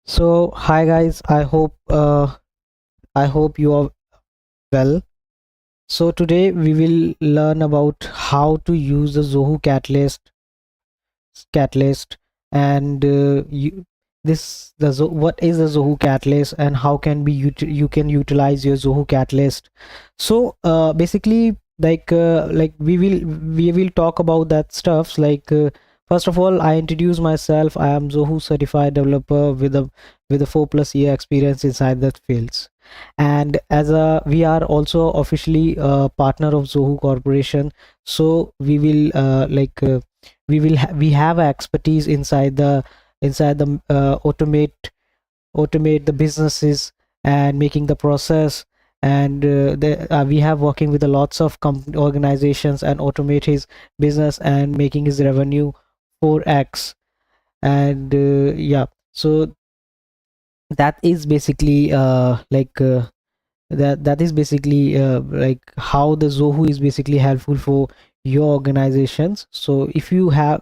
So hi guys, I hope you are well. So today we will learn about how to use the Zoho Catalyst and what is the Zoho Catalyst and how can you can utilize your Zoho Catalyst. So basically like we will talk about that stuffs first of all, I introduce myself. I am Zoho Certified Developer with a 4+ year experience inside that fields, and as a we are also officially a partner of Zoho Corporation. So we have expertise inside the automate the businesses and making the process, and we have working with a lots of organizations and automate his business and making his revenue 4x. And yeah, so that is basically that is basically like how the Zoho is basically helpful for your organizations. So if you are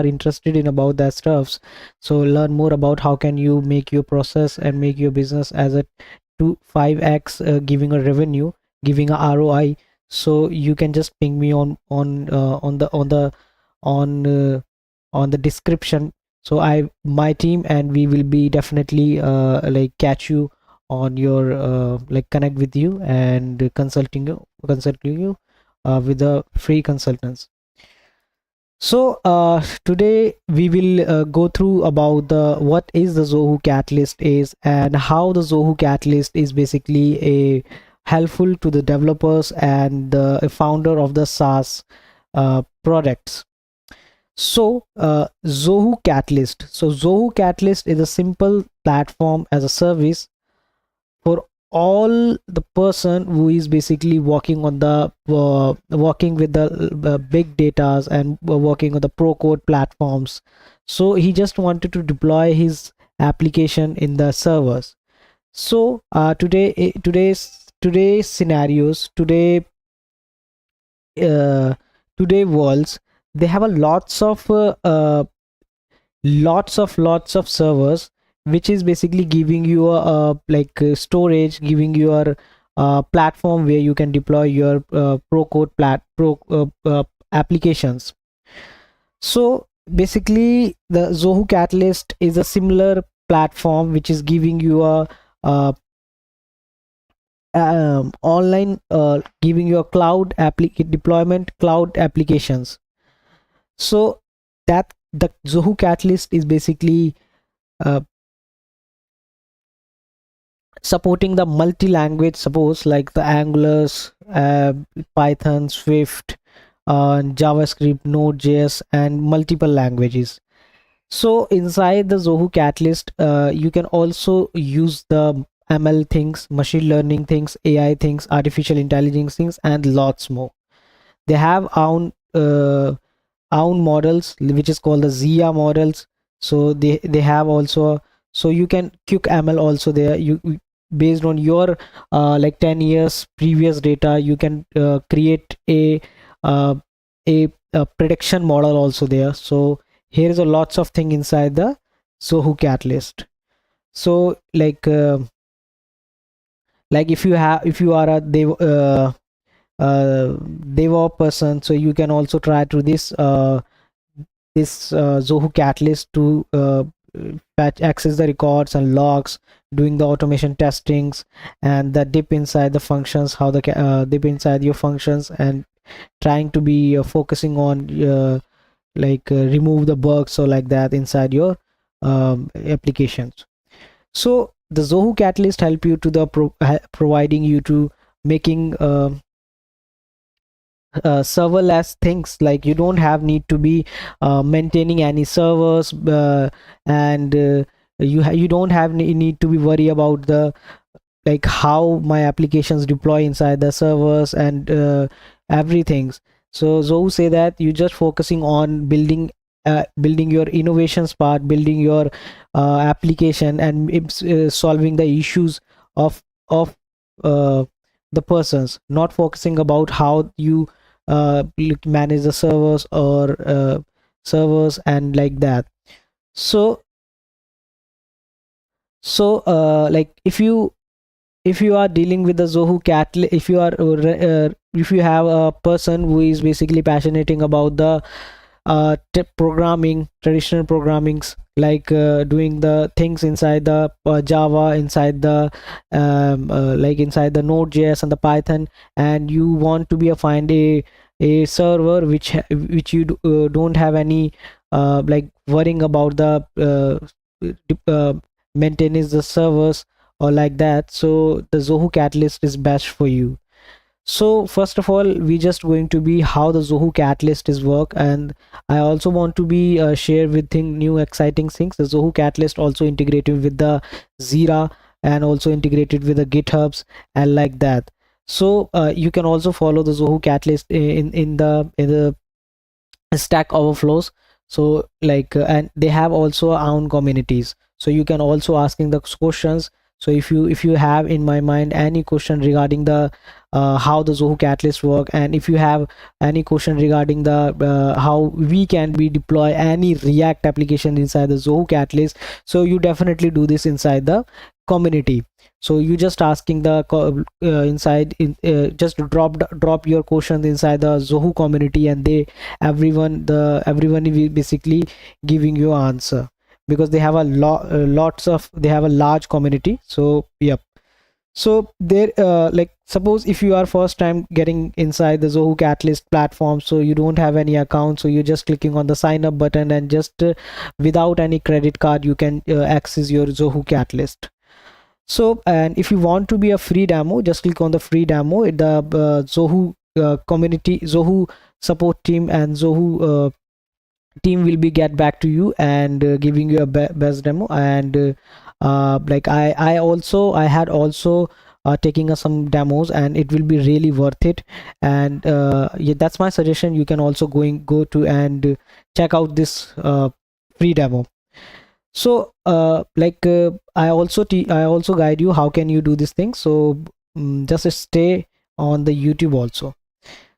interested in about that stuffs, so learn more about how can you make your process and make your business as a 2 5x, giving a revenue, giving a ROI. So you can just ping me on on the description. So I my team and we will be definitely like catch you on your like connect with you and consulting you with the free consultants. So today we will go through about the what is the Zoho Catalyst is and how the Zoho Catalyst is basically a helpful to the developers and the founder of the SaaS products. So Zoho Catalyst is a simple platform as a service for all the person who is basically working with the big datas and working on the pro code platforms. So he just wanted to deploy his application in the servers. So today's scenarios, today worlds, they have a lots of servers, which is basically giving you a storage, giving your platform where you can deploy your pro code applications. So basically the Zoho Catalyst is a similar platform which is giving you a online giving you a deployment cloud applications. So that the Zoho Catalyst is basically uh, supporting the multi-language suppose like the Angulars, Python, Swift, JavaScript, Node.js, and multiple languages. So inside the Zoho Catalyst, you can also use the ML things, machine learning things, AI things, artificial intelligence things, and lots more. They have own models which is called the Zia models. So they have also, so you can quick ML also there. Based on your 10 years previous data, you can create uh, a prediction model also there. So here is a lots of thing inside the Zoho Catalyst. So like if you are a DevOps person, so you can also try to this Zoho Catalyst to access the records and logs, doing the automation testings, and the dip inside the functions, how the dip inside your functions, and trying to be focusing on remove the bugs or like that inside your applications. So the Zoho Catalyst help you to the providing you to making serverless things, like you don't have need to be maintaining any servers, and you don't have need to be worry about the like how my applications deploy inside the servers and everything. So Zoho say that you just focusing on building your innovations part, building your application, and it's solving the issues of uh, the persons, not focusing about how you manage the servers or servers and like that. So So like if you are dealing with the Zoho Catalyst, if you have a person who is basically passionate about the programming, traditional programmings, like doing the things inside the Java, inside the like inside the Node.js and the Python, and you want to be a find a server which you don't have any like worrying about the maintenance the servers or like that, so the Zoho Catalyst is best for you. So first of all, we just going to be how the Zoho Catalyst is work, and I also want to be share with new exciting things. The Zoho Catalyst also integrated with the Zira and also integrated with the GitHubs and like that. So you can also follow the Zoho Catalyst in the Stack Overflows. So like and they have also own communities, so you can also asking the questions. So if you have in my mind any question regarding the how the Zoho Catalyst work, and if you have any question regarding the how we can be deploy any React application inside the Zoho Catalyst, so you definitely do this inside the community. So you just asking the just drop your questions inside the Zoho community, and they everyone will basically giving you answer, because they have a lots of they have a large community. So yep. So there like suppose if you are first time getting inside the Zoho Catalyst platform, so you don't have any account, so you're just clicking on the sign up button, and just without any credit card you can access your Zoho Catalyst. So and if you want to be a free demo, just click on the free demo. The Zoho community, Zoho support team and Zoho team will be get back to you and giving you a best demo. And like I had also taking some demos, and it will be really worth it. And yeah, that's my suggestion. You can also go to and check out this free demo. So like I also guide you how can you do this thing. So just stay on the YouTube also.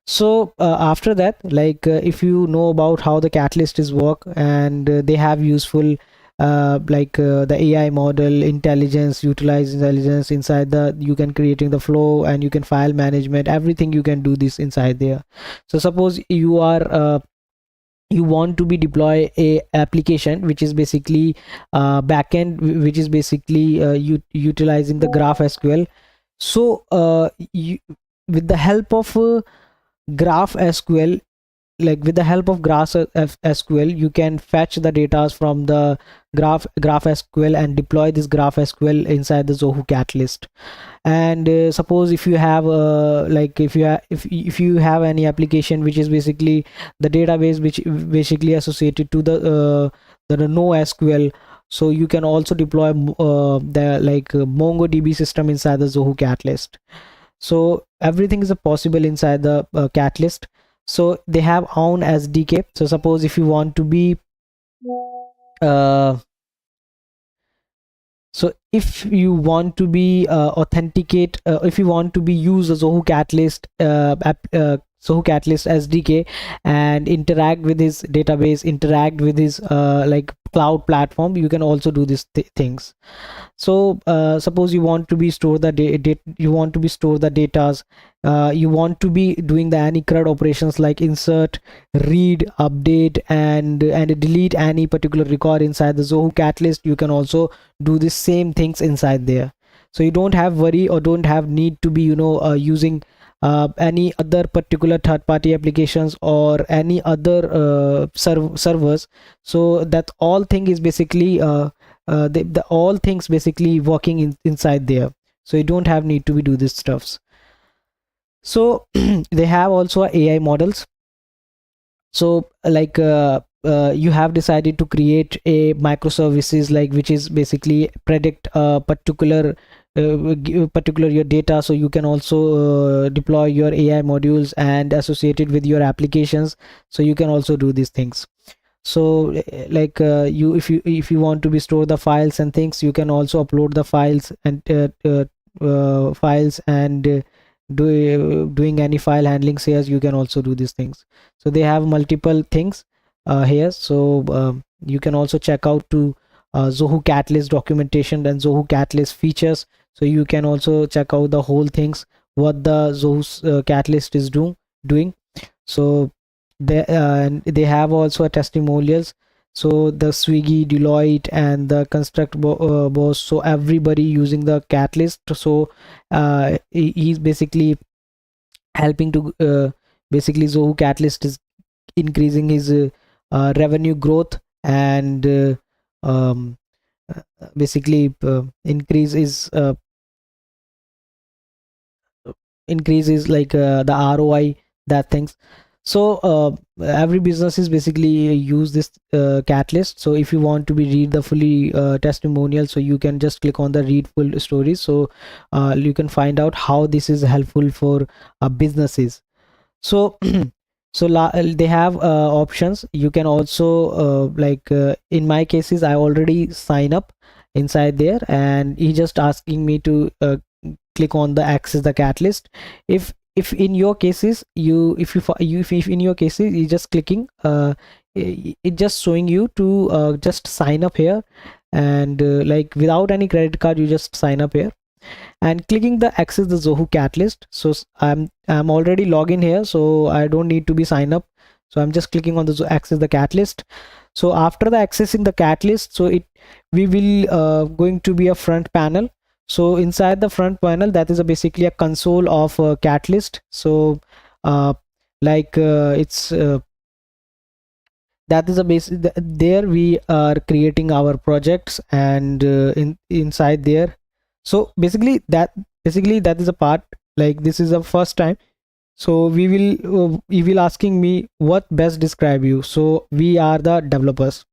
So after that, like if you know about how the Catalyst is work, and they have useful the AI model intelligence, utilize intelligence inside the, you can creating the flow, and you can file management, everything you can do this inside there. So suppose you are you want to be deploy a application which is basically backend, which is basically utilizing the graph SQL. So you, with the help of graph SQL, like with the help of graph SQL, you can fetch the data from the graph SQL and deploy this graph SQL inside the Zoho Catalyst. And suppose if you have like if you have any application which is basically the database which basically associated to the NoSQL, so you can also deploy the MongoDB system inside the Zoho Catalyst. So everything is possible inside the Catalyst. So they have own SDK. So suppose if you want to be so if you want to be authenticate, if you want to be use a Zoho Catalyst Zoho Catalyst SDK and interact with his database, interact with his like cloud platform, you can also do these things. So suppose you want to be store the you want to be store the datas, you want to be doing the any CRUD operations like insert, read, update, and delete any particular record inside the Zoho Catalyst, you can also do the same things inside there. So you don't have worry or don't have need to be using any other particular third-party applications or any other servers. So that all thing is basically the all things basically working inside there, so you don't have need to be do this stuffs. So they have also AI models. So like you have decided to create a microservices, like which is basically predict a particular your data, so you can also deploy your AI modules and associate it with your applications, so you can also do these things. So like you if you want to be store the files and things, you can also upload the files and files and doing any file handling says, you can also do these things. So they have multiple things here. So you can also check out to Zoho Catalyst documentation and Zoho Catalyst features. So you can also check out the whole things what the Zoho Catalyst is doing. So and they have also a testimonials. So the Swiggy, Deloitte, and the Construct boss. So everybody using the Catalyst. So he's basically helping to basically Zoho Catalyst is increasing his revenue growth, and um, basically increases like the ROI, that things. So every business is basically use this Catalyst. So if you want to be read the fully testimonial, so you can just click on the read full stories. So you can find out how this is helpful for businesses. So they have options. You can also in my cases I already sign up inside there, and he just asking me to click on the access the Catalyst. If in your cases you if you if in your cases you just clicking it just showing you to just sign up here, and like without any credit card you just sign up here and clicking the access the Zoho Catalyst. So I'm already logged in here, so I don't need to be sign up. So I'm just clicking on the access the Catalyst. So after the accessing the Catalyst, so we will going to be a front panel. So inside the front panel, that is basically a console of Catalyst. So it's that is a basic there we are creating our projects, and inside there. So basically that is a part, like this is the first time. So he will asking me what best describe you. So we are the developers.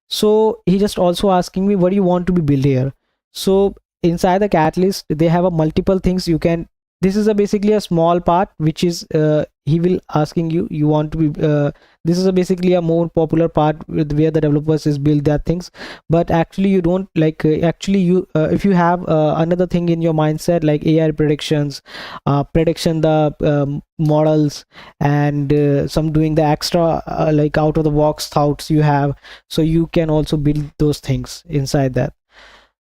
So he just also asking me what do you want to be built here. So inside the Catalyst they have a multiple things you can. This is a basically a small part which is he will asking you want to be this is a basically a more popular part where the developers is build their things. But actually you don't like actually you if you have another thing in your mindset like AI predictions, prediction the models, and some doing the extra like out of the box thoughts you have, so you can also build those things inside that.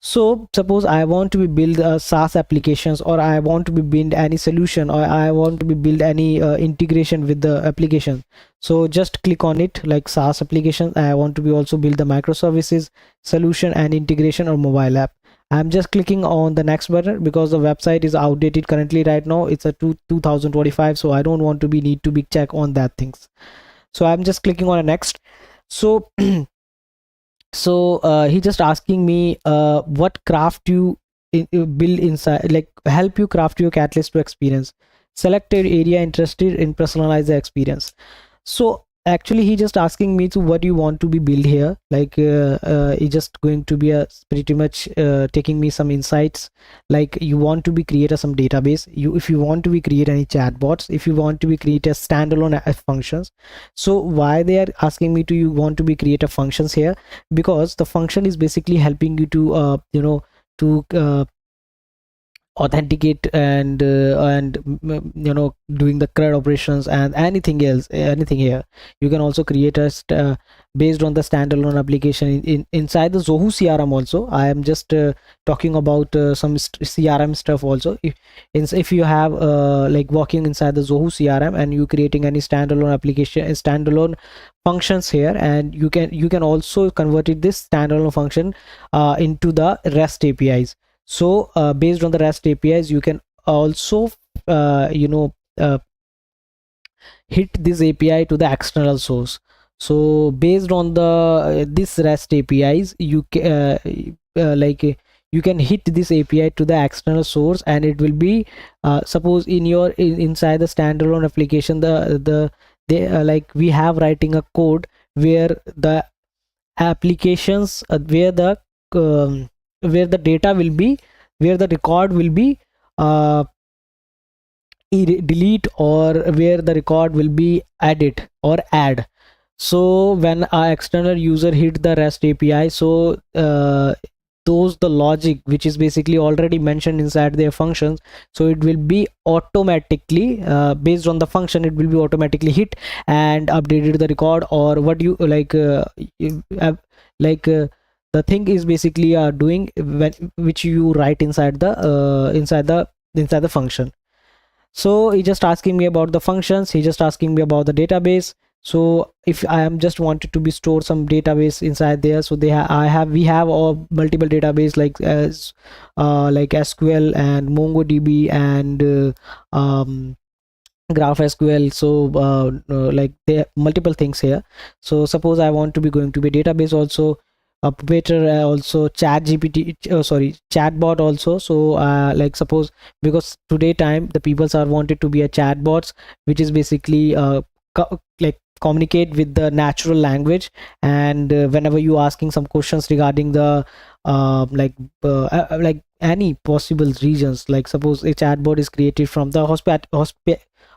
So suppose I want to be build SaaS applications, or I want to be build any solution, or I want to be build any integration with the application. So just click on it like SaaS applications. I want to be also build the microservices solution and integration or mobile app. I'm just clicking on the next button because the website is outdated currently right now. It's a 2025, so I don't want to be need to be check on that things. So I'm just clicking on a next. So so he just asking me what craft you build inside, like help you craft your Catalyst to experience selected area interested in personalize the experience. So actually he just asking me to what you want to be build here, like he just going to be a pretty much taking me some insights, like you want to be create some database, you if you want to be create any chatbots, if you want to be create a standalone functions. So why they are asking me to you want to be create a functions here, because the function is basically helping you to to authenticate and doing the CRUD operations and anything else, anything here. You can also create a based on the standalone application inside the Zoho CRM also. I am just talking about some CRM stuff also. If you have like working inside the Zoho CRM and you creating any standalone application standalone functions here, and you can also convert it this standalone function into the REST APIs. So based on the REST APIs you can also hit this API to the external source. So based on the this REST APIs you you can hit this API to the external source, and it will be suppose in your inside the standalone application they like we have writing a code where the applications where the data will be, where the record will be delete, or where the record will be edit or add. So when our external user hit the REST API, so those the logic which is basically already mentioned inside their functions, so it will be automatically based on the function, it will be automatically hit and updated the record, or what you like the thing is basically doing when, which you write inside the function. So he just asking me about the functions, he just asking me about the database. So if I am just wanted to be store some database inside there, so we have all multiple database like SQL and MongoDB and GraphSQL. So like there are multiple things here. So suppose I want to be going to be database also, better also chat gpt sorry chatbot also. So like suppose, because today time the peoples are wanted to be a chatbots, which is basically like communicate with the natural language. And whenever you asking some questions regarding the like any possible regions, like suppose a chatbot is created from the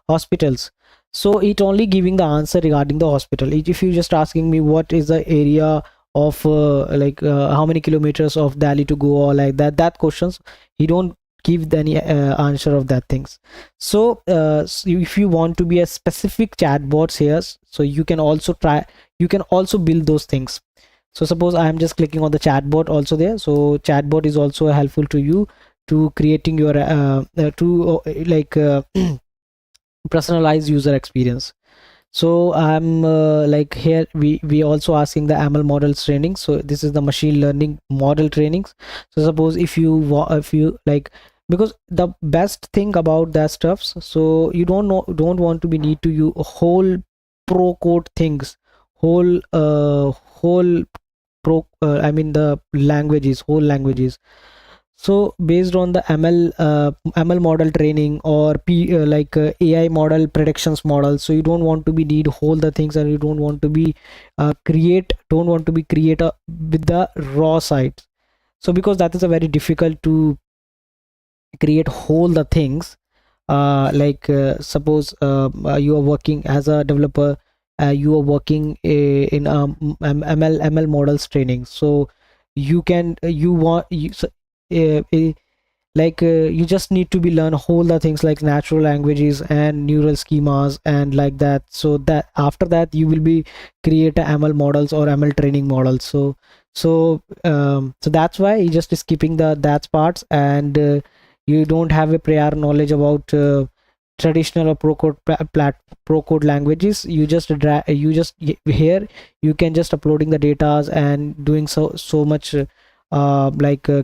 hospitals, so it only giving the answer regarding the hospital. If you just asking me what is the area of how many kilometers of Delhi to go, or like that questions, he don't give any answer of that things. So, so if you want to be a specific chatbots here, so you can also build those things. So suppose I am just clicking on the chatbot also there. So chatbot is also helpful to you to creating your personalized user experience. So I'm like here we also asking the ML models training. So this is the machine learning model trainings. So suppose if you like, because the best thing about that stuffs, so you don't want to be need to use whole pro code things, whole I mean the languages, whole languages. So based on the ML model training or AI model predictions model, so you don't want to be need whole the things, and you don't want to be create with the raw sites. So because that is a very difficult to create whole the things. Suppose you are working as a developer, you are working in ML models training. So you can you want you so, you just need to be learn whole the things like natural languages and neural schemas and like that. So that after that you will be create a ML models or ML training models. So that's why you just skipping the that parts, and you don't have a prior knowledge about traditional or pro code languages. You just here you can just uploading the datas and doing so much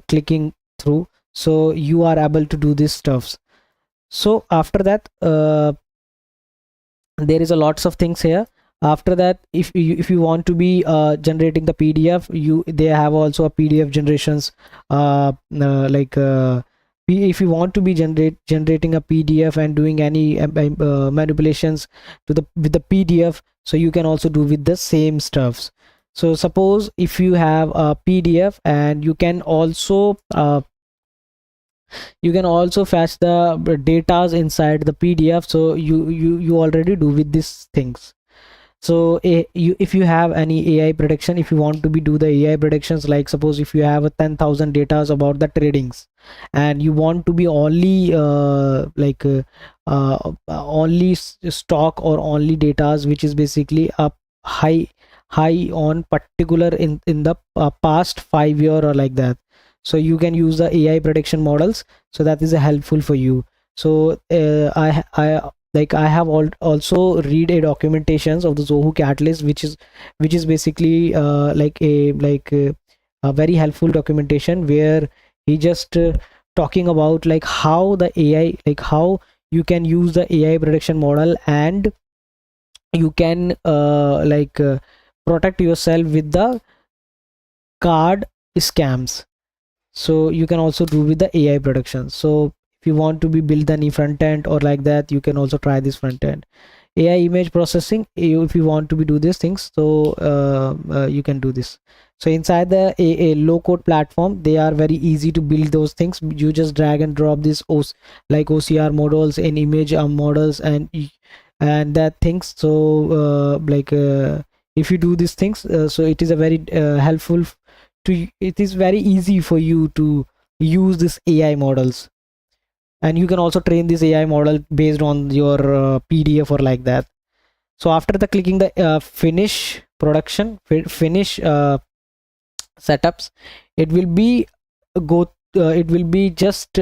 clicking through, so you are able to do these stuffs. So after that there is a lots of things here. After that, if you want to be generating the PDF, they have also a PDF generations if you want to be generating a PDF and doing any manipulations to the with the PDF, so you can also do with the same stuffs. So suppose if you have a PDF, and you can also fetch the datas inside the PDF, so you already do with these things. So if you have any AI prediction, if you want to be do the AI predictions, like suppose if you have a 10,000 datas about the tradings, and you want to be only only stock or only datas which is basically up high on particular in the past 5 year or like that, so you can use the AI prediction models. So that is helpful for you. So I have also read a documentations of the Zoho Catalyst, which is basically a very helpful documentation, where he just talking about like how the AI, like how you can use the AI prediction model, and you can protect yourself with the card scams. So you can also do with the AI production. So if you want to be build any front end or like that, you can also try this front end. AI image processing, if you want to be do these things, so you can do this. So inside the a low code platform, they are very easy to build those things. You just drag and drop this OCR models and image models and that things. So if you do these things, so it is a very helpful it is very easy for you to use this AI models, and you can also train this AI model based on your PDF or like that. So after the clicking the finish production finish setups, it will be it will be just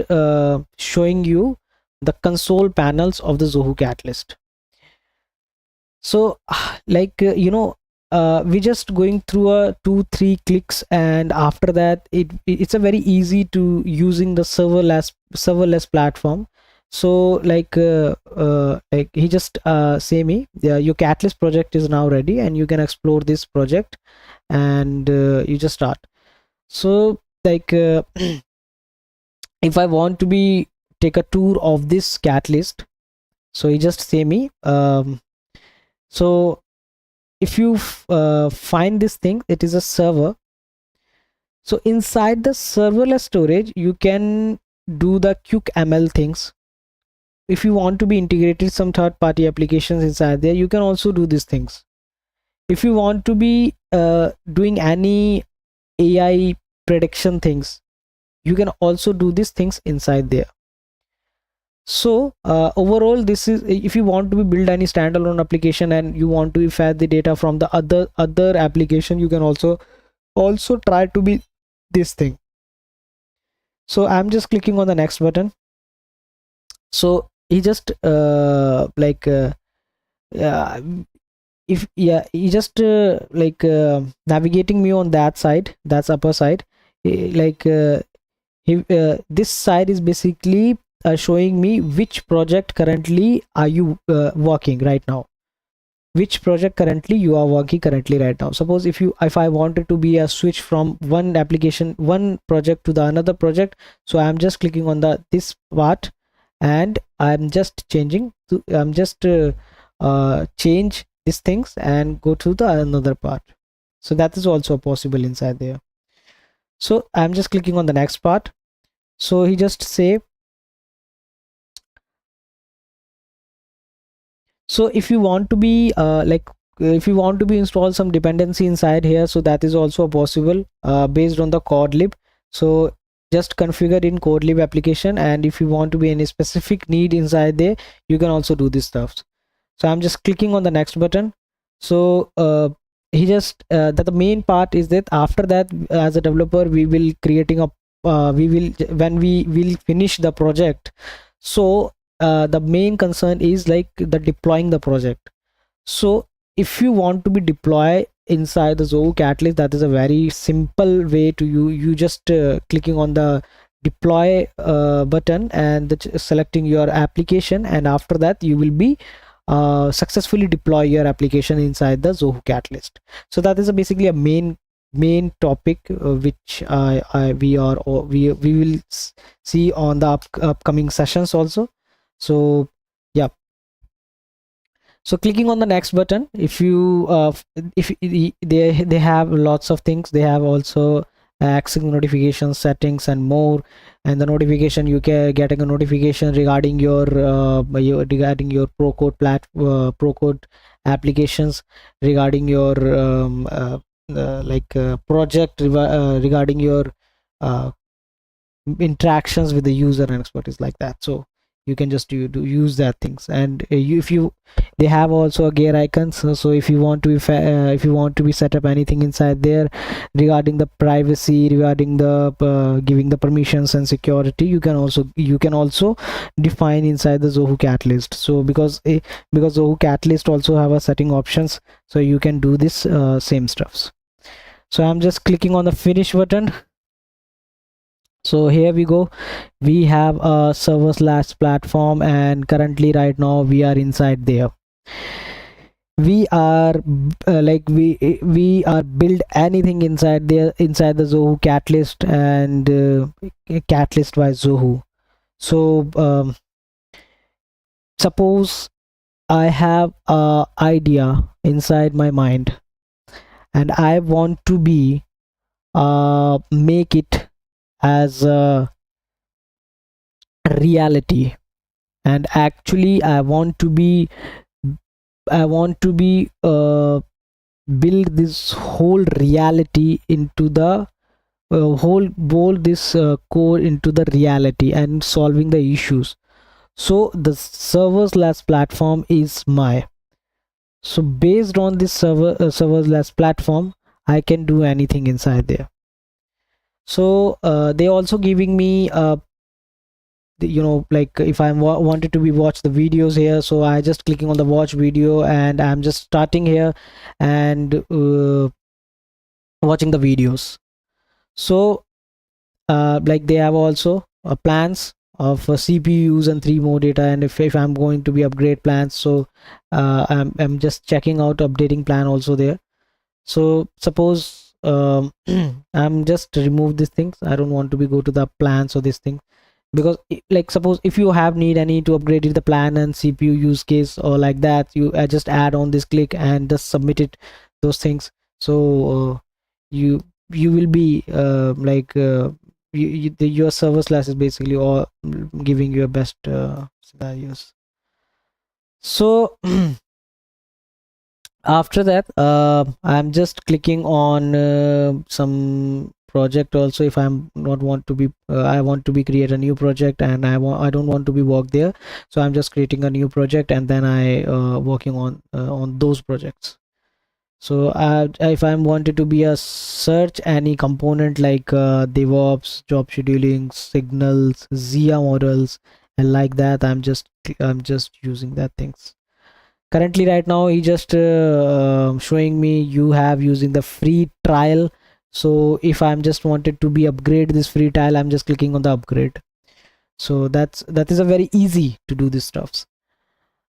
showing you the console panels of the Zoho Catalyst. So we just going through a 2-3 clicks, and after that it's a very easy to using the serverless platform. So like he just say me, your Catalyst project is now ready and you can explore this project, and you just start. So like if I want to be take a tour of this Catalyst, so you just say me so if you find this thing, it is a server. So inside the serverless storage you can do the quick ML things. If you want to be integrated some third-party applications inside there, you can also do these things. If you want to be doing any AI prediction things, you can also do these things inside there. So overall, this is if you want to be build any standalone application and you want to fetch the data from the other application, you can also try to be this thing. So I'm just clicking on the next button. So he just he just navigating me on that side, that's upper side. This side is basically showing me which project currently are you working right now, which project currently you are working currently right now. Suppose if I wanted to be a switch from one application, one project to the another project, so I'm just clicking on this part, and I'm just changing to change these things and go to the another part. So that is also possible inside there. So I'm just clicking on the next part. So he just say, so if you want to be if you want to be install some dependency inside here, so that is also possible based on the Codlib. So just configure in Codlib application, and if you want to be any specific need inside there, you can also do this stuff. So I'm just clicking on the next button. So he just that the main part is that after that, as a developer, we will creating a we will when we will finish the project. So the main concern is like the deploying the project. So if you want to be deploy inside the Zoho Catalyst, that is a very simple way to you just clicking on the deploy button and selecting your application, and after that you will be successfully deploy your application inside the Zoho Catalyst. So that is basically a main topic which we will see on the upcoming sessions also. So yeah, so clicking on the next button, if you if they have lots of things, they have also access notification settings and more, and the notification you can getting a notification regarding your pro code applications, regarding your project regarding your interactions with the user and expertise like that. So you can just use that things, and they have also a gear icons. So if you want to if you want to be set up anything inside there regarding the privacy, regarding the giving the permissions and security, you can also define inside the Zoho Catalyst. So because Zoho Catalyst also have a setting options, so you can do this same stuffs. So I'm just clicking on the finish button. So here we go, we have a serverless platform, and currently right now we are inside there. We are we are build anything inside there, inside the Zoho Catalyst, and Catalyst by Zoho. So suppose I have a idea inside my mind, and I want to be make it as a reality, and actually I want to be build this whole reality into the whole this core into the reality and solving the issues. So the serverless platform is so based on this serverless platform, I can do anything inside there. So they also giving me like if I wanted to be watch the videos here, so I just clicking on the watch video and I'm just starting here and watching the videos. So like they have also plans of CPUs and 3 more data, and if I'm going to be upgrade plans, so I'm just checking out updating plan also there. So suppose I'm just remove these things. I don't want to be go to the plans or this thing, because like suppose if you have need any to upgrade it, the plan and CPU use case or like that, you just add on this click and just submit it, those things. So you you will be your Serverless is basically all giving you a best scenarios. So after that I'm just clicking on some project also. If I'm not want to be I want to be create a new project, and I don't want to be work there, so I'm just creating a new project and then I working on those projects. So if I'm wanted to be a search any component like DevOps, job scheduling, signals, Zia models, and like that, I'm just using that things. Currently right now he just showing me you have using the free trial. So if I'm just wanted to be upgrade this free trial, I'm just clicking on the upgrade. So that is a very easy to do this stuffs.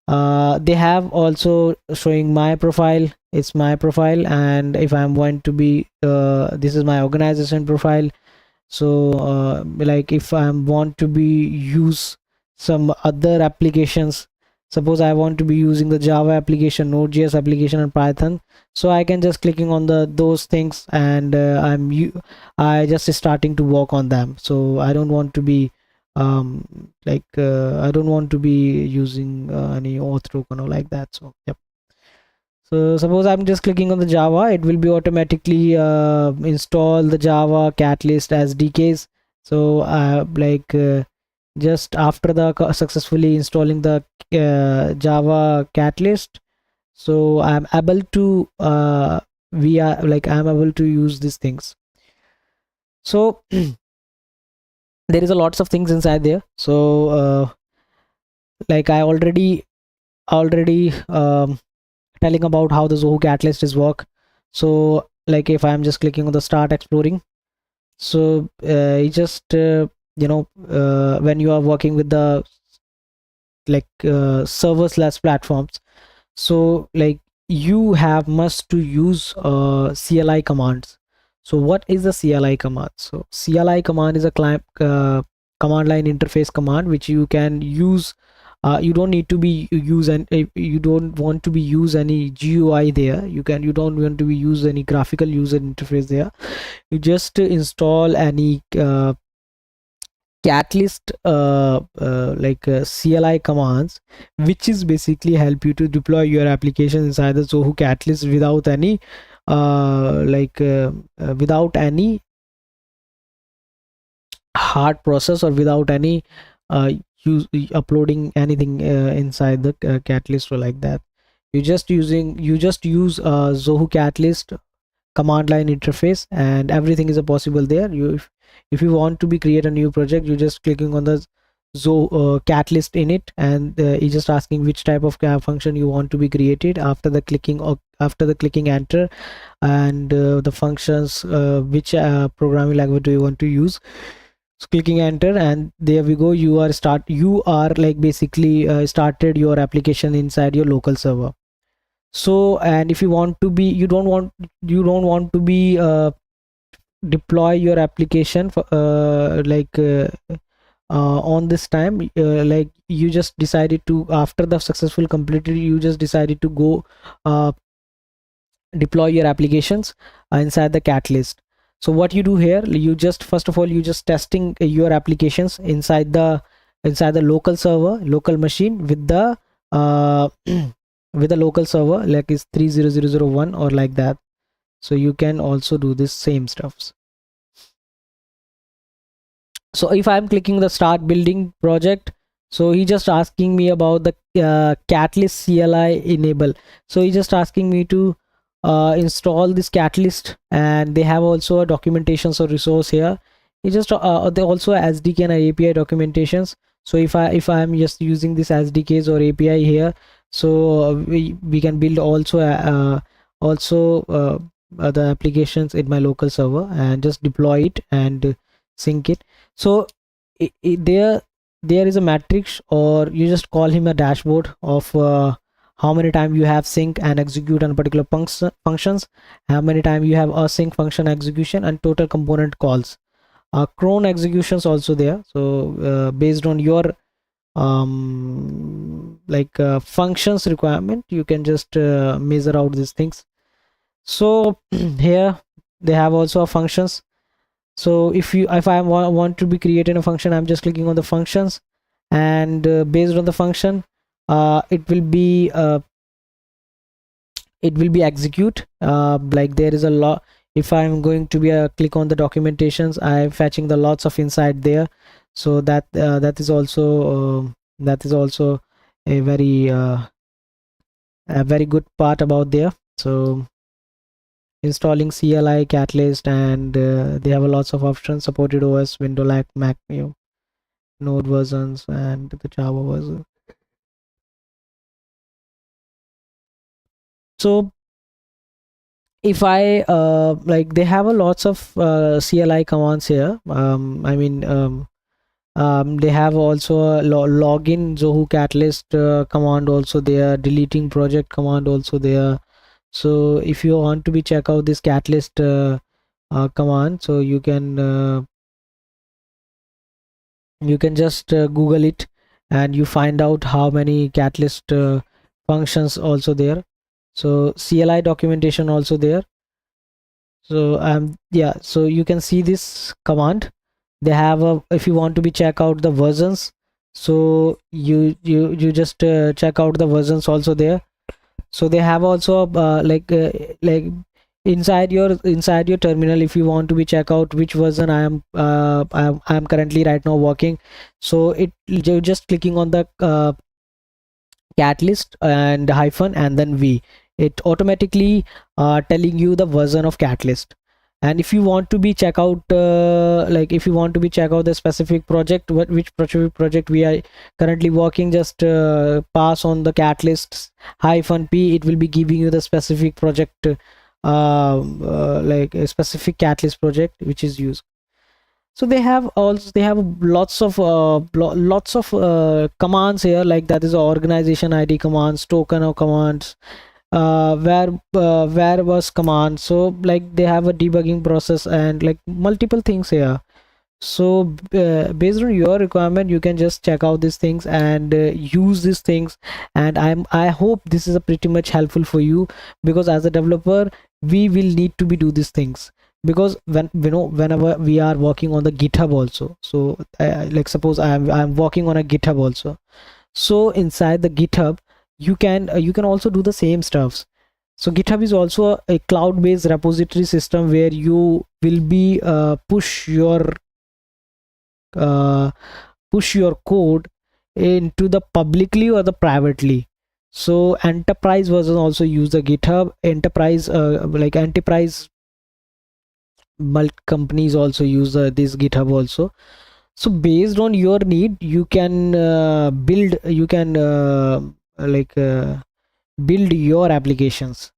They have also showing my profile. It's my profile, and if I'm going to be this is my organization profile. So like if I want to be use some other applications, suppose I want to be using the Java application, Node.js application, and Python, so I can just clicking on the those things, and I just starting to work on them. So I don't want to be I don't want to be using any auth token or like that. So yep. So suppose I'm just clicking on the Java, it will be automatically install the Java Catalyst SDKs. So just after the successfully installing the Java Catalyst, so I'm able to I'm able to use these things. So there is a lots of things inside there. So like I already telling about how the Zoho Catalyst is work. So like if I'm just clicking on the start exploring, so you just when you are working with the serverless platforms, so like you have must to use CLI commands. So what is the CLI command? So CLI command is a client command line interface command which you can use. You don't need to be use, and you don't want to be use any GUI there. You don't want to be use any graphical user interface there. You just install any Catalyst CLI commands, which is basically help you to deploy your application inside the Zoho Catalyst without any without any hard process, or without any uploading anything inside the Catalyst or like that. You just use Zoho Catalyst command line interface, and everything is a possible there. If you want to be create a new project, you just clicking on the Zoho Catalyst in it, and it's just asking which type of function you want to be created. After the clicking enter, and the functions which programming language do you want to use, so clicking enter, and there we go. You are like basically started your application inside your local server. So, and if you want to be you don't want to be deploy your application for on this time, like you just decided to, after the successful completed, you just decided to go uh, deploy your applications inside the Catalyst. So what you do here, you just first of all you just testing your applications inside the local server, local machine with the with the local server, like is 30001 or like that. So you can also do this same stuffs. So if I'm clicking the start building project, so he just asking me about the Catalyst CLI enable. So he just asking me to install this Catalyst, and they have also a documentation or resource here. It just they also SDK and API documentations. So if I am just using this SDKs or API here, so we can build also the applications in my local server and just deploy it and sync it. So there is a matrix, or you just call him a dashboard of how many time you have sync and execute on particular functions, how many time you have async function execution, and total component calls. Cron executions also there. So based on your functions requirement, you can just measure out these things. So here they have also functions. So if I want to be creating a function, I'm just clicking on the functions, and based on the function, it will be execute. Like there is a lot. If I'm going to be click on the documentations, I'm fetching the lots of insight there. So that is also a very good part about there. So installing CLI Catalyst, and they have a lots of options: supported OS, Windows, like Mac, Node versions, and the Java version. So if I they have a lots of CLI commands here. They have also a login Zoho Catalyst command also there, deleting project command also there. So if you want to be check out this Catalyst command, so you can just Google it, and you find out how many Catalyst functions also there. So CLI documentation also there. So yeah, so you can see this command. They have a, if you want to be check out the versions, so you just check out the versions also there. So they have also like inside your terminal, if you want to be check out which version I am currently right now working, so you're just clicking on the Catalyst and hyphen and then V, it automatically telling you the version of Catalyst. And if you want to be check out if you want to be check out the specific project, which project we are currently working, just pass on the Catalyst hyphen P, it will be giving you the specific project, like a specific Catalyst project which is used. So they have lots of commands here, like that is organization ID commands, token of commands, where was command. So like they have a debugging process and like multiple things here. So based on your requirement, you can just check out these things and use these things. And I hope this is a pretty much helpful for you, because as a developer we will need to be do these things, because whenever we are working on the GitHub also. So like suppose I'm working on a GitHub also. So inside the GitHub, you can also do the same stuffs. So GitHub is also a cloud-based repository system where you will be uh, push your code into the publicly or the privately. So enterprise version also use the GitHub. Enterprise companies also use this GitHub also. So based on your need, you can build your applications.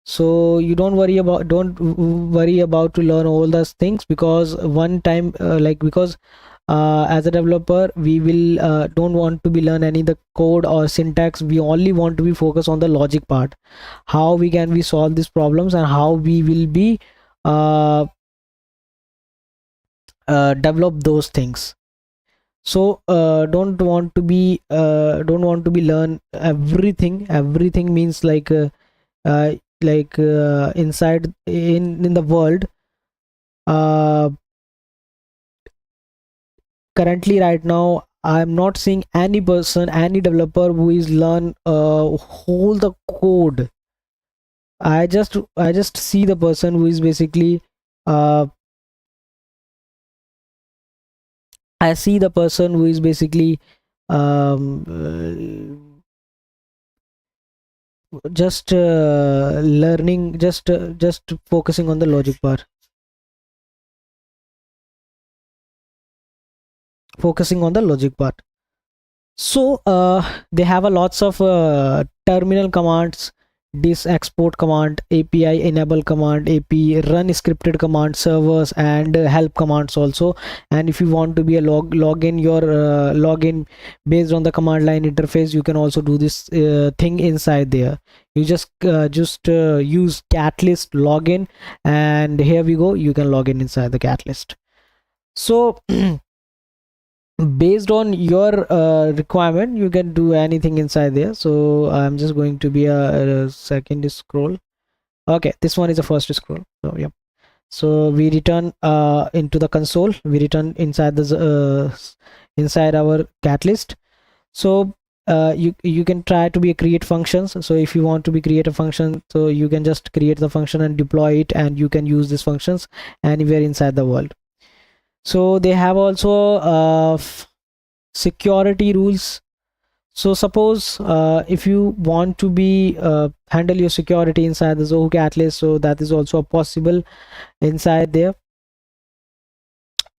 So you don't worry about to learn all those things, because one time because as a developer we will don't want to be learn any the code or syntax. We only want to be focused on the logic part, how we can we solve these problems, and how we will be uh, develop those things. So don't want to be learn everything means uh, inside in the world. uh, Currently right now I'm not seeing any person, any developer who is learn whole the code. I just see the person who is basically uh, I see the person who is basically um, just learning, just focusing on the logic part, focusing on the logic part. So they have a lots of terminal commands, this export command, API enable command, AP run scripted command, servers, and help commands also. And if you want to be a login your login based on the command line interface, you can also do this thing inside there. You just use Catalyst login, and here we go, you can log in inside the Catalyst. So based on your requirement, you can do anything inside there. So I'm just going to be a second scroll. Okay, this one is the first scroll. So yeah, so we return into the console, we return inside the inside our Catalyst. So you can try to be a create functions. So if you want to be create a function, so you can just create the function and deploy it, and you can use these functions anywhere inside the world. So they have also security rules. So suppose if you want to be handle your security inside the Zoho Catalyst, so that is also possible inside there.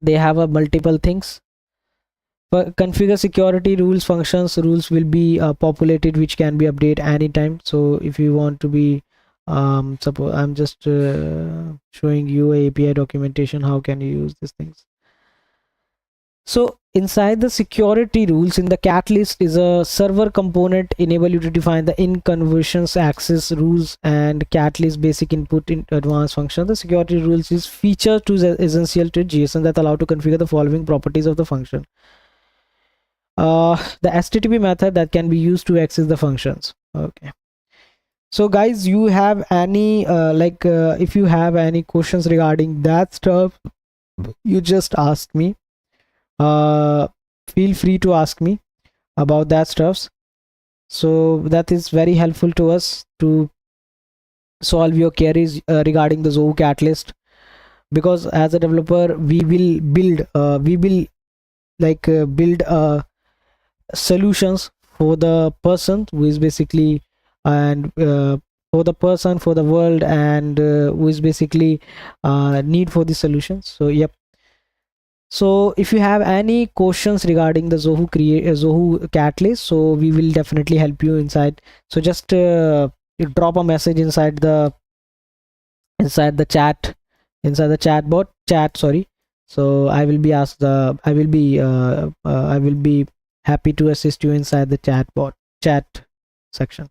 They have a multiple things. But configure security rules functions, rules will be populated, which can be updated anytime. So if you want to be suppose I'm just showing you a API documentation, how can you use these things. So inside the security rules in the Catalyst is a server component enable you to define the in conversions access rules and Catalyst basic input in advanced function. The security rules is feature to essential to JSON that allow to configure the following properties of the function. The HTTP method that can be used to access the functions. Okay. So guys, you have any if you have any questions regarding that stuff, you just ask me. Feel free to ask me about that stuffs. So that is very helpful to us to solve your queries regarding the Zoho Catalyst, because as a developer we will build solutions for the person who is basically, and for the person, for the world, and who is basically need for the solutions. So yep. So if you have any questions regarding the Zoho Catalyst, so we will definitely help you inside. So just drop a message inside the chat, inside the chat, sorry. So I will be I will be happy to assist you inside the chat section.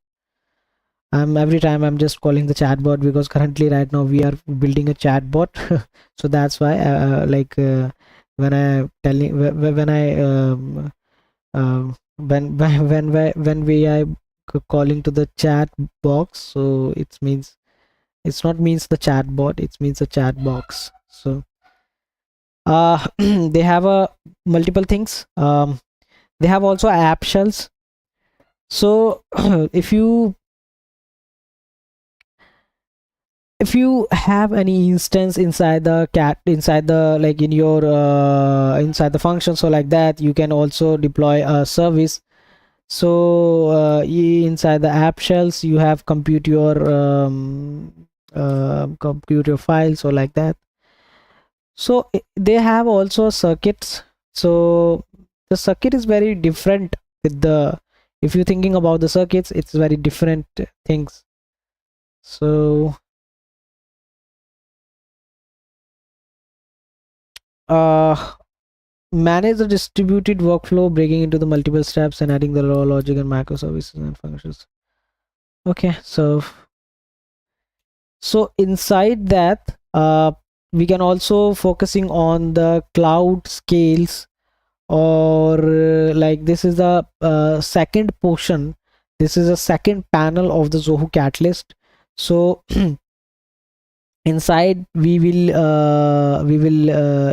Every time I'm just calling the chatbot, because currently right now we are building a chatbot. So that's why when I telling when I when we are calling to the chat box, so it means it's not means the chat bot, it means the chat box. So they have a multiple things. They have also app shells. So if you have any instance inside the inside the like in your inside the function, so like that you can also deploy a service. So inside the app shells you have compute your file, so like that. So they have also circuits. So the circuit is very different with the, if you're thinking about the circuits, it's very different things. So manage the distributed workflow, breaking into the multiple steps and adding the raw logic and microservices and functions. Okay, so inside that we can also focusing on the cloud scales, or like this is the second portion, this is a second panel of the Zoho Catalyst. So inside we will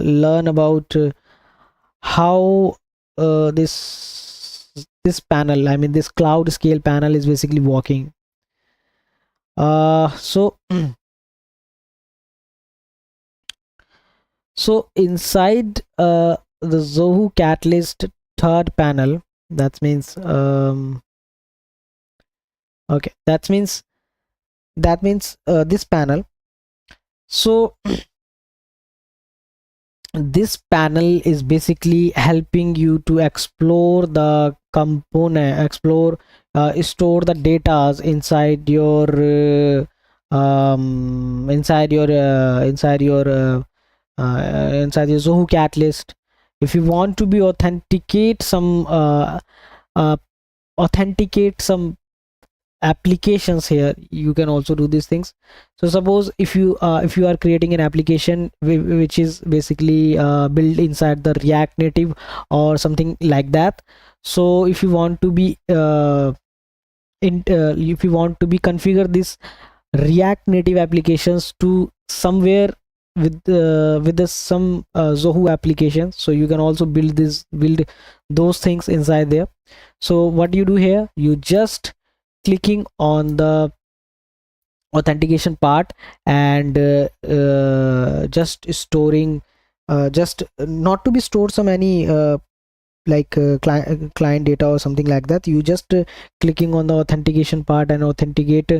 learn about how this panel, I mean this cloud scale panel, is basically working. So so inside the Zoho Catalyst third panel, that means Okay, that means this panel. So this panel is basically helping you to explore the component, store the datas inside your inside your Zoho Catalyst. If you want to be uh, authenticate some applications here, you can also do these things. So suppose if you are creating an application which is basically built inside the React Native or something like that. So if you want to be if you want to be configure this React Native applications to somewhere with the some Zoho applications, so you can also build those things inside there. So what you do here, you just clicking on the authentication part and just storing just not to be stored some any client data or something like that. You just clicking on the authentication part and authenticate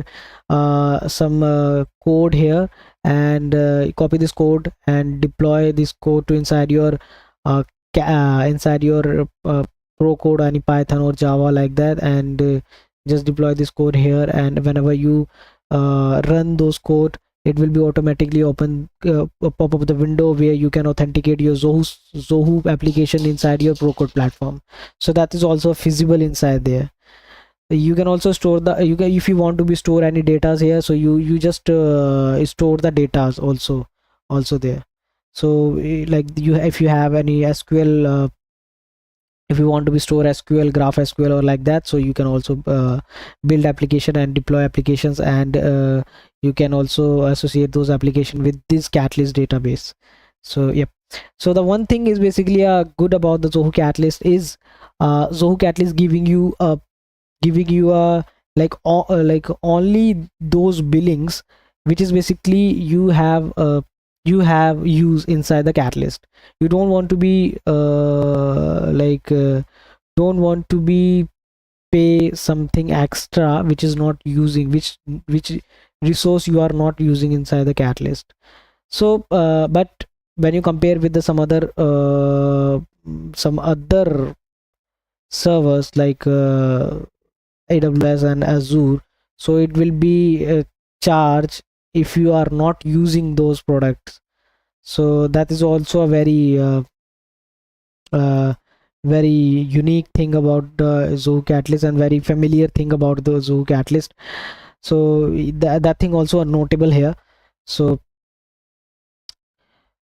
some code here, and copy this code and deploy this code to inside your inside your pro code, any Python or Java like that, and just deploy this code here. And whenever you run those code, it will be automatically pop up the window where you can authenticate your Zoho application inside your Procode platform. So that is also feasible inside there. You can also store the if you want to be store any data here, so you just store the data also there. So like you, if you have any SQL, if you want to be store SQL, graph SQL or like that, so you can also build application and deploy applications, and you can also associate those application with this Catalyst database. So yep. So the one thing is basically good about the Zoho Catalyst is Zoho Catalyst giving you a like only those billings which is basically you have use inside the Catalyst. You don't want to be don't want to be pay something extra which is not using, which resource you are not using inside the Catalyst. So but when you compare with the some other servers like AWS and Azure, so it will be a charge if you are not using those products. So that is also a uh, very unique thing about the Zoho Catalyst, and very familiar thing about the Zoho Catalyst. So that thing also are notable here. So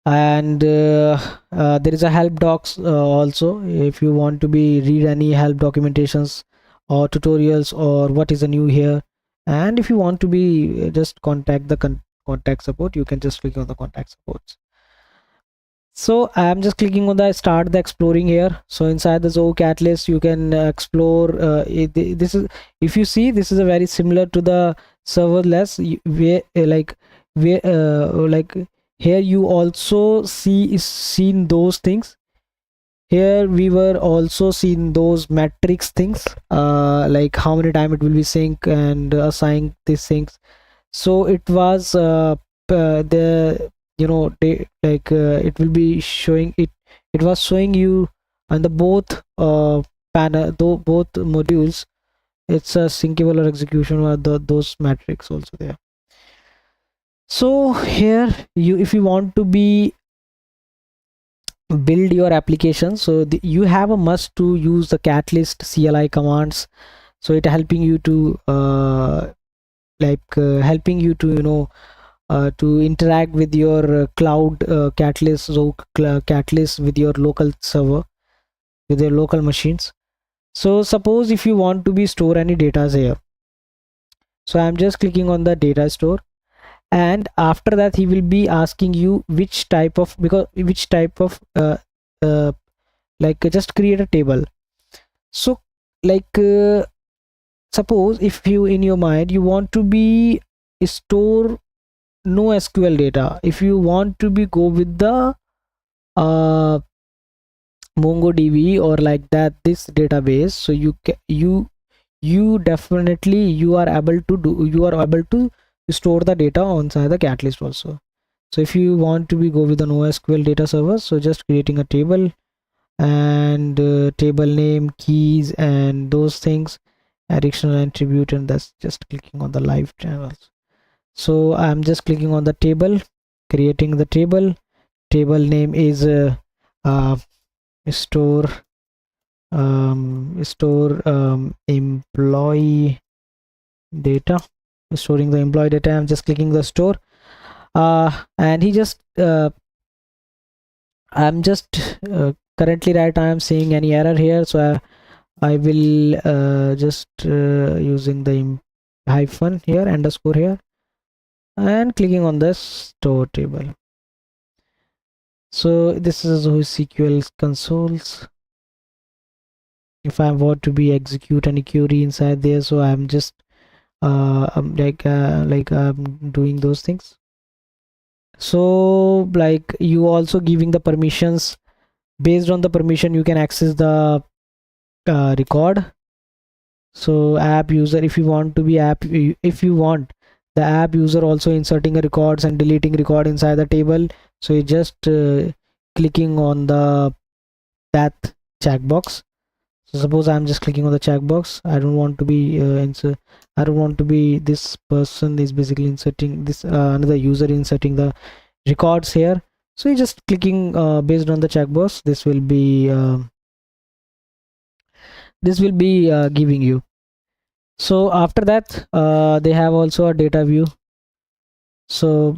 and there is a help docs also, if you want to be read any help documentations or tutorials or what is the new here. And if you want to be just contact the contact support, you can just click on the contact supports. So I'm just clicking on the start the exploring here. So inside the Zoho Catalyst you can explore this is, if you see, this is a very similar to the serverless where like here you also seen those things. Here we were also seeing those metrics things, like how many time it will be sync and assign these things. So it was the they, it will be showing it, it was showing you on the both panel, though both modules, it's a syncable or execution or those metrics also there. So here you, if you want to be build your application, so you have a must to use the Catalyst CLI commands. So it helping you to helping you to to interact with your cloud Catalyst, so Catalyst with your local server, with your local machines. So suppose if you want to be store any data here, so I'm just clicking on the data store, and after that he will be asking you which type of, because which type of uh, just create a table. So suppose if you in your mind you want to be store no SQL data, if you want to be go with the uh, MongoDB or like that this database, so you you definitely you are able to store the data inside the Catalyst also. So if you want to be go with an NoSQL data server, so just creating a table and table name, keys, and those things, additional attribute, and that's just clicking on the live channels. So I'm just clicking on the table, creating the table name is uh, store employee data, storing the employee data. I'm just clicking the store, and he just I'm just currently right I am seeing any error here, so I will just using the hyphen here, underscore here, and clicking on the store table. So this is Zoho SQL consoles. If I want to be execute any query inside there, so I'm just doing those things. So like you also giving the permissions. Based on the permission you can access the record. So app user, if you want to be if you want the app user also inserting a records and deleting record inside the table, so you just clicking on the that checkbox. So suppose I'm just clicking on the checkbox. I don't want to be I don't want to be this person is basically inserting this another user inserting the records here. So you're just clicking based on the checkbox. This will be giving you. So after that they have also a data view. So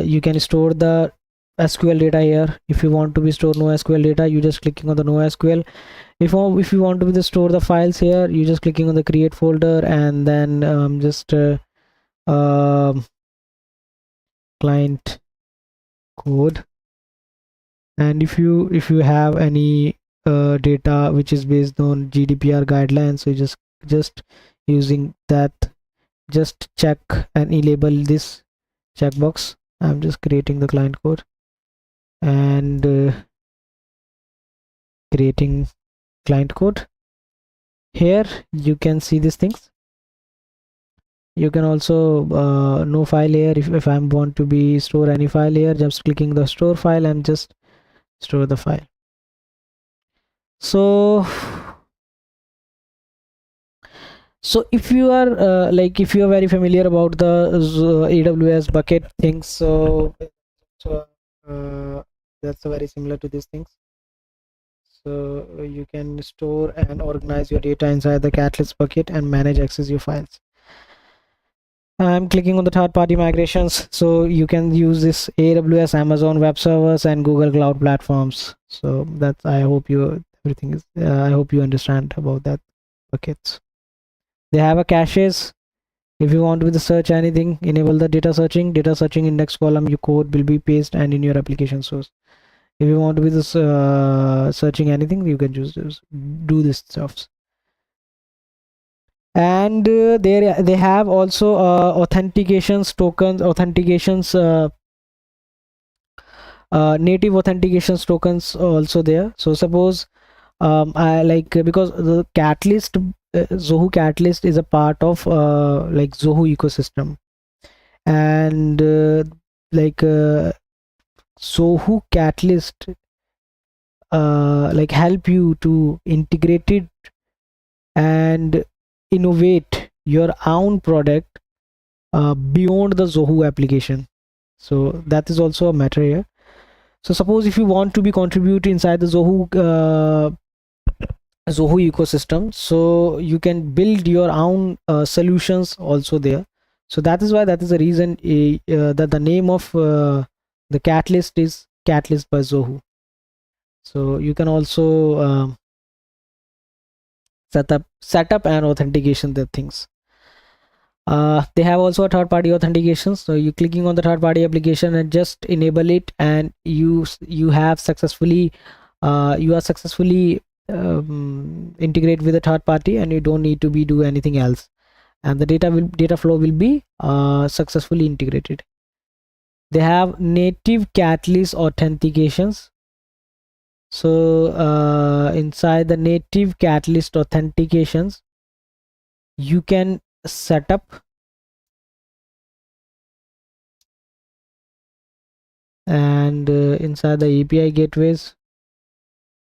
you can store the SQL data here. If you want to be store NoSQL data, you just clicking on the NoSQL. If you want to be store the files here, you just clicking on the create folder, and then just client code. And if you have any data which is based on GDPR guidelines, so you just using that, just check and enable this checkbox. I'm just creating the client code and creating client code. Here you can see these things. You can also no file here. If I want to be store any file here, just clicking the store file and just store the file. So if you are if you are very familiar about the AWS bucket things, so that's very similar to these things. So you can store and organize your data inside the Catalyst bucket and manage access your files. I'm clicking on the third-party migrations, so you can use this AWS, Amazon Web Servers, and Google Cloud platforms. So that's, I hope you everything is I hope you understand about that buckets. They have a caches. If you want to search anything, enable the data searching index column. Your code will be pasted and in your application source. If you want to be this searching anything, you can just do this stuff. And they have also authentications tokens, native authentications tokens also there. So suppose I like because the Catalyst Zoho Catalyst is a part of like Zoho ecosystem, and Zoho Catalyst like help you to integrate it and innovate your own product beyond the Zoho application. So that is also a matter here. So suppose if you want to be contribute inside the Zoho ecosystem, so you can build your own solutions also there. So that is why, that is the reason that the name of the Catalyst is Catalyst by Zoho. So you can also set up and authentication the things. They have also a third-party authentication. So you clicking on the third-party application and just enable it, and you have successfully you are successfully integrate with a third party, and you don't need to be do anything else, and the data flow will be successfully integrated. They have native Catalyst authentications. So inside the native Catalyst authentications, you can set up, and inside the API gateways,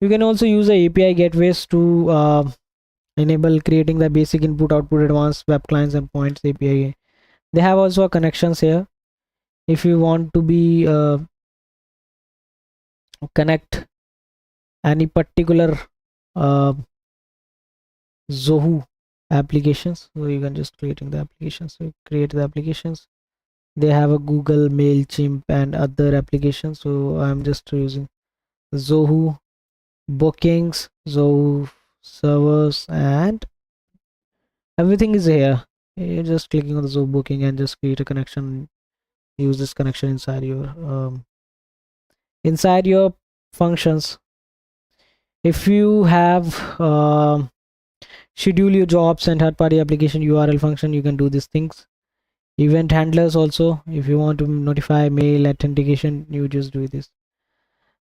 you can also use the API gateways to enable creating the basic input output advanced web clients and points API. They have also a connections here. If you want to be connect any particular uh, Zoho applications, so you can just creating the applications. So create the applications. They have a Google, MailChimp, and other applications. So I'm just using Zoho bookings, Zoho servers, and everything is here. You're just clicking on the Zoho booking and just create a connection. Use this connection inside your functions. If you have schedule your jobs and third-party application URL function, you can do these things. Event handlers also, if you want to notify mail authentication, you just do this.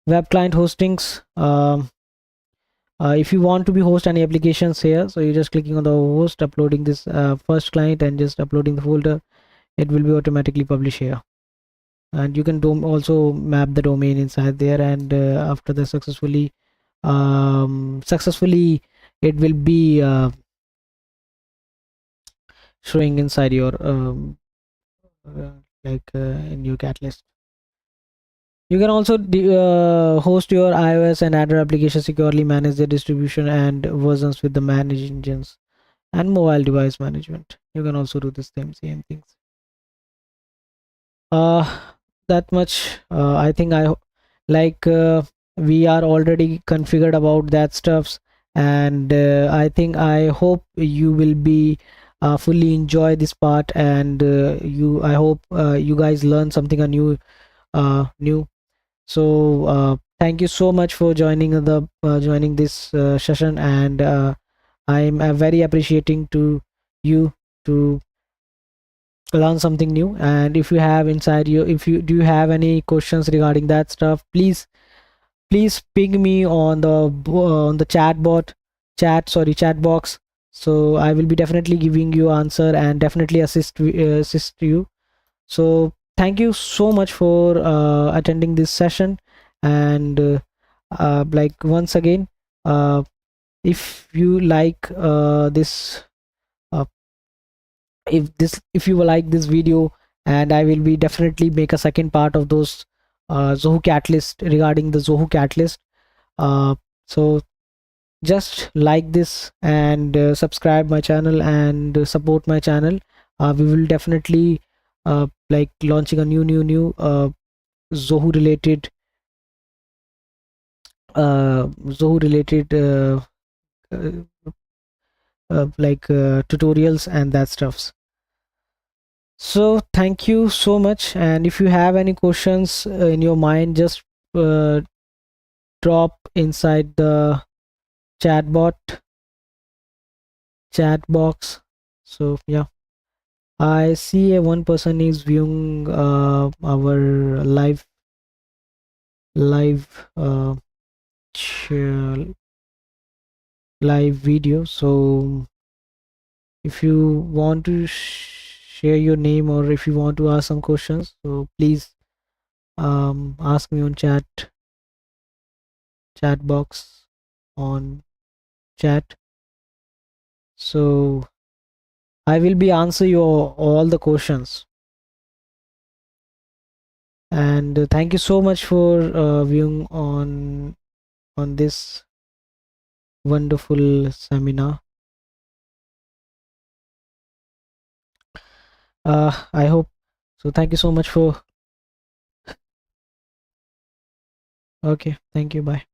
Web client hostings, if you want to be host any applications here, so you're just clicking on the host, uploading this first client and just uploading the folder. It will be automatically published here, and you can also map the domain inside there, and after the successfully it will be showing inside your uh, in your Catalyst. You can also host your iOS and Android applications securely, manage their distribution and versions with the manage engines and mobile device management. You can also do the same things. uh that much. I think like we are already configured about that stuffs, and I hope you will be fully enjoy this part, and I hope you guys learn something new. So thank you so much for joining this session, and I'm very appreciating to you to learn something new. And if you have inside you, if you do have any questions regarding that stuff, please ping me on the chat box. So I will be definitely giving you answer and definitely assist you. So thank you so much for attending this session, and like once again, uh, if you like this uh, if you like this video, and I will be definitely make a second part of those Zoho Catalyst, regarding the Zoho Catalyst. So just like this and subscribe my channel and support my channel. We will definitely like launching a new Zoho related Zoho related uh, tutorials and that stuffs. So thank you so much, and if you have any questions in your mind, just uh, drop inside the chat box. So yeah, I see one person is viewing our live ch- live video. So if you want to share your name, or if you want to ask some questions, so please ask me on chat box on chat. So I will be answer your all the questions. And thank you so much for viewing on this wonderful seminar. I hope so. Thank you so much for. Okay, thank you. Bye.